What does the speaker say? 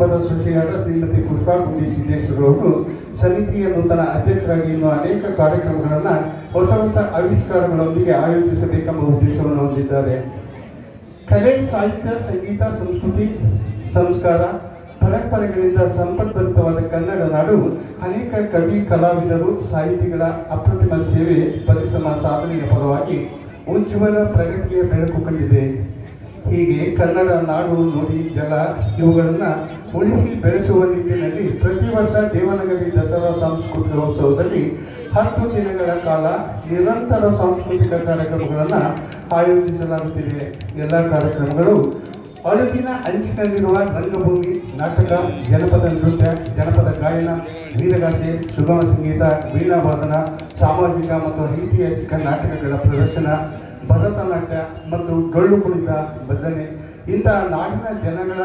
ಕುಟುಂಬದ ಸೊಸೆಯಾದ ಶ್ರೀಮತಿ ಪುಷ್ಪಾ ಗುಂಡಿ ಸಿದ್ದೇಶ್ವರ ಅವರು ಸಮಿತಿಯ ನೂತನ ಅಧ್ಯಕ್ಷರಾಗಿ ಇನ್ನೂ ಅನೇಕ ಕಾರ್ಯಕ್ರಮಗಳನ್ನು ಹೊಸ ಆವಿಷ್ಕಾರಗಳೊಂದಿಗೆ ಆಯೋಜಿಸಬೇಕೆಂಬ ಉದ್ದೇಶವನ್ನು ಹೊಂದಿದ್ದಾರೆ. ಕಲೆ, ಸಾಹಿತ್ಯ, ಸಂಗೀತ, ಸಂಸ್ಕೃತಿ, ಸಂಸ್ಕಾರ, ಪರಂಪರೆಗಳಿಂದ ಸಂಪದ್ಭರಿತವಾದ ಕನ್ನಡ ನಾಡು ಅನೇಕ ಕವಿ, ಕಲಾವಿದರು, ಸಾಹಿತಿಗಳ ಅಪ್ರತಿಮ ಸೇವೆ, ಪರಿಶ್ರಮ, ಸಾಧನೆಯ ಫಲವಾಗಿ ಉಜ್ವಲ ಪ್ರಗತಿಯ ಬೆಳಕು ಕಂಡಿದೆ. ಹೀಗೆ ಕನ್ನಡ ನಾಡು, ನುಡಿ, ಜಲ ಇವುಗಳನ್ನು ಉಳಿಸಿ ಬೆಳೆಸುವ ನಿಟ್ಟಿನಲ್ಲಿ ಪ್ರತಿ ವರ್ಷ ದೇವನಗರಿ ದಸರಾ ಸಾಂಸ್ಕೃತಿಕ ಉತ್ಸವದಲ್ಲಿ 10 ದಿನಗಳ ಕಾಲ ನಿರಂತರ ಸಾಂಸ್ಕೃತಿಕ ಕಾರ್ಯಕ್ರಮಗಳನ್ನು ಆಯೋಜಿಸಲಾಗುತ್ತಿದೆ. ಎಲ್ಲ ಕಾರ್ಯಕ್ರಮಗಳು ಅಳುವಿನ ಅಂಚಿನಲ್ಲಿರುವ ರಂಗಭೂಮಿ, ನಾಟಕ, ಜನಪದ ನೃತ್ಯ, ಜನಪದ ಗಾಯನ, ವೀರಗಾಸೆ, ಸುಗಮ ಸಂಗೀತ, ವೀಣಾವಾದನ, ಸಾಮಾಜಿಕ ಮತ್ತು ಐತಿಹಾಸಿಕ ನಾಟಕಗಳ ಪ್ರದರ್ಶನ, ಭರತನಾಟ್ಯ ಮತ್ತು ಡೊಳ್ಳು ಕುಣಿತ, ಭಜನೆ ಇಂತಹ ನಾಡಿನ ಜನಗಳ